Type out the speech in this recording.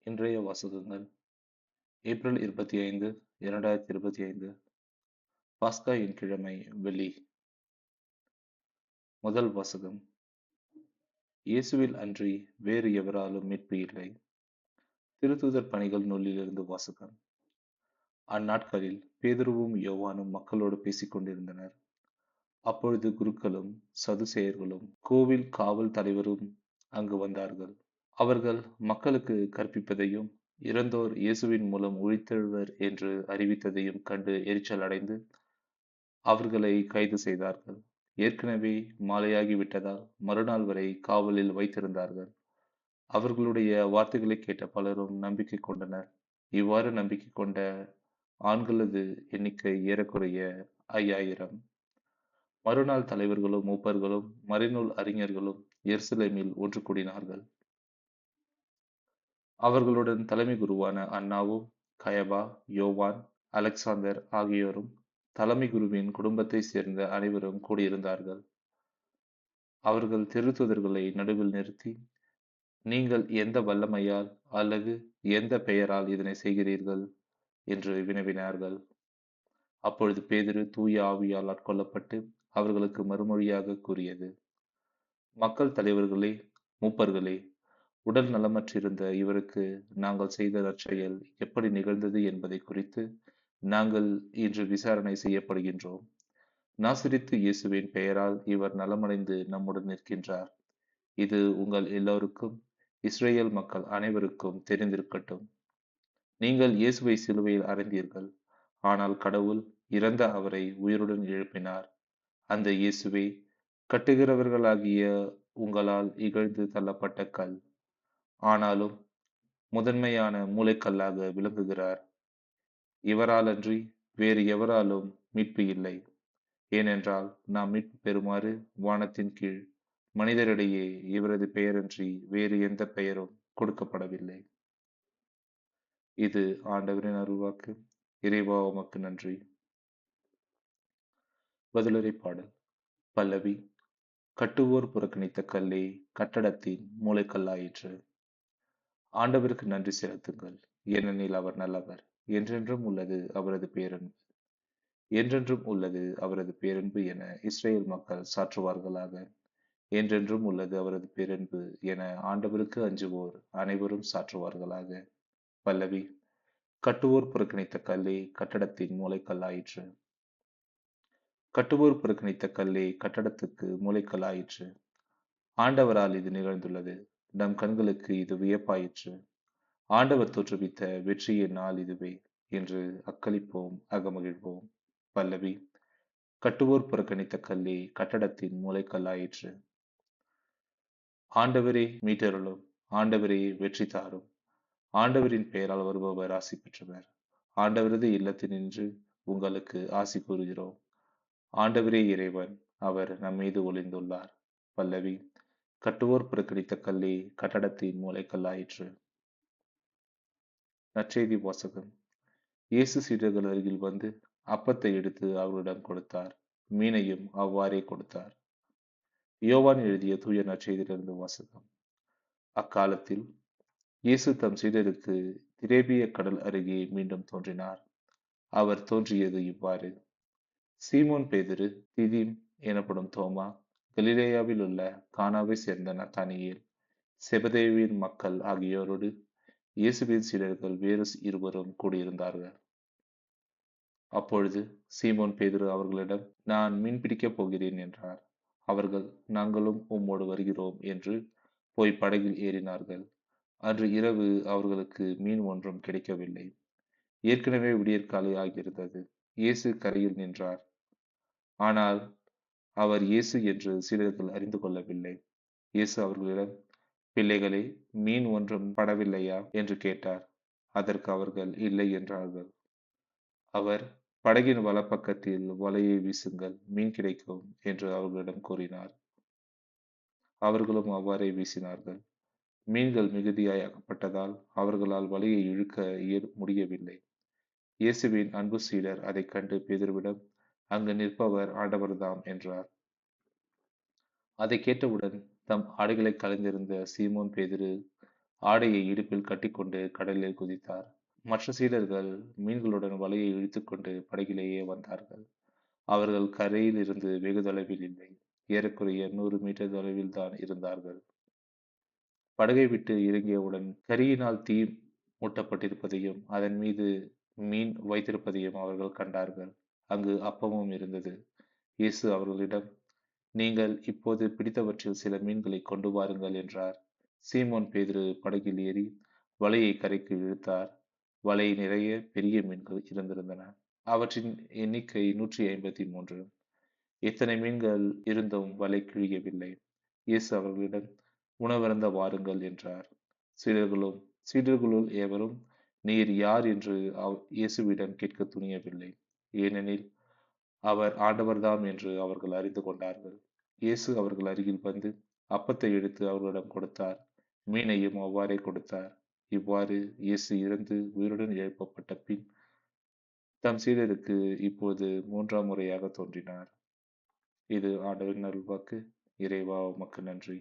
இன்றைய வாசகங்கள் ஏப்ரல் 25, 2025. பாஸ்கா என் கிழமை வெள்ளி. முதல் வாசகம். இயேசுவில் அன்றி வேறு எவராலும் மீட்பு இல்லை. திருத்தூதர் பணிகள் நூலிலிருந்து வாசகம். அந்நாட்களில் பேதுருவும் யோவானும் மக்களோடு பேசிக் கொண்டிருந்தனர். அப்பொழுது குருக்களும் சதுசேயர்களும் கோவில் காவல் தலைவரும் அங்கு வந்தார்கள். அவர்கள் மக்களுக்கு கற்பிப்பதையும் இறந்தோர் இயேசுவின் மூலம் உயிர்த்தெழுவர் என்று அறிவித்ததையும் கண்டு எரிச்சல் அடைந்து அவர்களை கைது செய்தார்கள். ஏற்கனவே மாலையாகி விட்டதால் மறுநாள் வரை காவலில் வைத்திருந்தார்கள். அவர்களுடைய வார்த்தைகளை கேட்ட பலரும் நம்பிக்கை கொண்டனர். இவ்வாறு நம்பிக்கை கொண்ட ஆண்களது எண்ணிக்கை ஏறக்குறைய 5000. மறுநாள் தலைவர்களும் மூப்பர்களும் மறைநூல் அறிஞர்களும் எருசலேமில் ஒன்று கூடினார்கள். அவர்களுடன் தலைமை குருவான அன்னாவும் கயபா, யோவான், அலெக்சாந்தர் ஆகியோரும் தலைமை குருவின் குடும்பத்தை சேர்ந்த அனைவரும் கூடியிருந்தார்கள். அவர்கள் திருத்தூதர்களை நடுவில் நிறுத்தி, நீங்கள் எந்த வல்லமையால் அல்லது எந்த பெயரால் இதனை செய்கிறீர்கள் என்று வினவினார்கள். அப்பொழுது பேதுரு தூய ஆவியால் ஆட்கொள்ளப்பட்டு அவர்களுக்கு மறுமொழியாக கூறியது, மக்கள் தலைவர்களே, மூப்பர்களே, உடல் நலமற்றிருந்த இவருக்கு நாங்கள் செய்த நற்செயல் எப்படி நிகழ்ந்தது என்பதை குறித்து நாங்கள் இன்று விசாரணை செய்யப்படுகின்றோம். நாசரேத்து இயேசுவின் பெயரால் இவர் நலமடைந்து நம்முடன் நிற்கின்றார். இது உங்கள் எல்லோருக்கும் இஸ்ரேல் மக்கள் அனைவருக்கும் தெரிந்திருக்கட்டும். நீங்கள் இயேசுவை சிலுவையில் அறைந்தீர்கள். ஆனால் கடவுள் இறந்த அவரை உயிருடன் எழுப்பினார். அந்த இயேசுவே கட்டுகிறவர்களாகிய உங்களால் இகழ்ந்து தள்ளப்பட்ட கல். ஆனாலும் முதன்மையான மூலைக்கல்லாக விளங்குகிறார். இவராலன்றி வேறு எவராலும் மீட்பு இல்லை. ஏனென்றால் நாம் மீட்பு பெறுமாறு வானத்தின் கீழ் மனிதரிடையே இவரது பெயரன்றி வேறு எந்த பெயரும் கொடுக்கப்படவில்லை. இது ஆண்டவரின் அருள்வாக்கு. இறைவா உமக்கு நன்றி. பதிலுரை பாடல். பல்லவி. கட்டுவோர் புறக்கணித்த கல்லே கட்டடத்தின் மூலைக்கல்லாயிற்று. ஆண்டவருக்கு நன்றி செலுத்துங்கள், ஏனெனில் அவர் நல்லவர். என்றென்றும் உள்ளது அவரது பேரன்பு. என்றென்றும் உள்ளது அவரது பேரன்பு என இஸ்ரேல் மக்கள் சாற்றுவார்களாக. என்றென்றும் உள்ளது அவரது பேரன்பு என ஆண்டவருக்கு அஞ்சுவோர் அனைவரும் சாற்றுவார்களாக. பல்லவி. கட்டுவோர் புறக்கணித்த கல்லே கட்டடத்தின் மூலைக்கல்லாயிற்று. கட்டுவோர் புறக்கணித்த கல்லே கட்டடத்துக்கு மூலைக்கல்லாயிற்று. ஆண்டவரால் இது நிகழ்ந்துள்ளது. நம் கண்களுக்கு இது வியப்பாயிற்று. ஆண்டவர் தோற்றுவித்த வெற்றியின் நாள் இதுவே என்று அக்களிப்போம், அகமகிழ்வோம். பல்லவி. கட்டுவோர் புறக்கணித்த கல்லே கட்டடத்தின் மூலைக்கல்லாயிற்று. ஆண்டவரே மீட்டருளும், ஆண்டவரே வெற்றி தாரும். ஆண்டவரின் பெயரால் வருபவர் ஆசி பெற்றவர். ஆண்டவரது இல்லத்தினின்று உங்களுக்கு ஆசி கூறுகிறோம். ஆண்டவரே இறைவன், அவர் நம் மீது ஒளிந்துள்ளார். பல்லவி. கட்டுவோர் புறக்கணித்த கல்லே கட்டடத்தின் மூலைக்கல்லாயிற்று. நற்செய்தி வாசகம். இயேசு சீடர்கள் அருகில் வந்து அப்பத்தை எடுத்து அவர்களிடம் கொடுத்தார். மீனையும் அவ்வாறே கொடுத்தார். யோவான் எழுதிய தூய நற்செய்தியிலிருந்து வாசகம். அக்காலத்தில் இயேசு தம் சீடருக்கு திரேபிய கடல் அருகே மீண்டும் தோன்றினார். அவர் தோன்றியது இவ்வாறு. சீமோன் பேதுரு, திதீம் எனப்படும் தோமா, கலிலேயாவில் உள்ள கானாவை சேர்ந்த நத்தானியேல், செபதேவின் மக்கள் ஆகியோரோடு இயேசுவின் சீடர்கள் வேறு இருவரும் கூடியிருந்தார்கள். அப்பொழுது சீமோன் பேதுரு அவர்களிடம், நான் மீன் பிடிக்கப் போகிறேன் என்றார். அவர்கள், நாங்களும் உம்மோடு வருகிறோம் என்று போய் படகில் ஏறினார்கள். அன்று இரவு அவர்களுக்கு மீன் ஒன்றும் கிடைக்கவில்லை. ஏற்கனவே விடியற்காலை ஆகியிருந்தது. இயேசு கரையில் நின்றார். ஆனால் அவர் இயேசு என்று சீடர்கள் அறிந்து கொள்ளவில்லை. இயேசு அவர்களிடம், பிள்ளைகளே, மீன் ஒன்றும் படவில்லையா என்று கேட்டார். அதற்கு அவர்கள் இல்லை என்றார்கள். அவர், படகின் வலப்பக்கத்தில் வலையை வீசுங்கள், மீன் கிடைக்கும் என்று அவர்களிடம் கூறினார். அவர்களும் அவ்வாறே வீசினார்கள். மீன்கள் மிகுதியாய் அகப்பட்டதால் அவர்களால் வலையை இழுக்க முடியவில்லை. இயேசுவின் அன்பு சீடர் அதைக் கண்டு பேதுருவிடம், அங்கு நிற்பவர் ஆண்டவர்தாம் என்றார். அதை கேட்டவுடன் தம் ஆடைகளை களைந்திருந்த சீமோன் பேதுரு ஆடையை இடுப்பில் கட்டிக்கொண்டு கடலில் குதித்தார். மற்ற சீடர்கள் மீன்களுடன் வலையை இழுத்துக்கொண்டு படகிலேயே வந்தார்கள். அவர்கள் கரையில் இருந்து வெகு தொலைவில் இல்லை. ஏறக்குறைய 100 மீட்டர் தொலைவில் தான் இருந்தார்கள். படகை விட்டு இறங்கியவுடன் கரியினால் தீ மூட்டப்பட்டிருப்பதையும் அதன் மீது மீன் வைத்திருப்பதையும் அவர்கள் கண்டார்கள். அங்கு அப்பமும் இருந்தது. இயேசு அவர்களிடம், நீங்கள் இப்போது பிடித்தவற்றில் சில மீன்களை கொண்டு வாருங்கள் என்றார். சீமோன் பேதுரு படகில் ஏறி வலையை கரைக்கு இழுத்தார். வலை நிறைய பெரிய மீன்கள் இருந்திருந்தன. அவற்றின் எண்ணிக்கை 153. இத்தனை மீன்கள் இருந்தும் வலை கிழியவில்லை. இயேசு அவர்களிடம், உணவருந்த வாருங்கள் என்றார். சீடர்களும் சீடர்களுள் எவரும் நீர் யார் என்று இயேசுவிடம் கேட்க துணியவில்லை. ஏனெனில் அவர் ஆண்டவர்தாம் என்று அவர்கள் அறிந்து கொண்டார்கள். இயேசு அவர்கள் அருகில் வந்து அப்பத்தை எடுத்து அவர்களிடம் கொடுத்தார். மீனையும் அவ்வாறே கொடுத்தார். இவ்வாறு இயேசு இறந்து உயிருடன் எழுப்பப்பட்ட பின் தம் சீடருக்கு இப்போது 3ஆம் முறையாக தோன்றினார். இது ஆண்டவரின் அருள்வாக்கு. இறைவா உமக்கு நன்றி.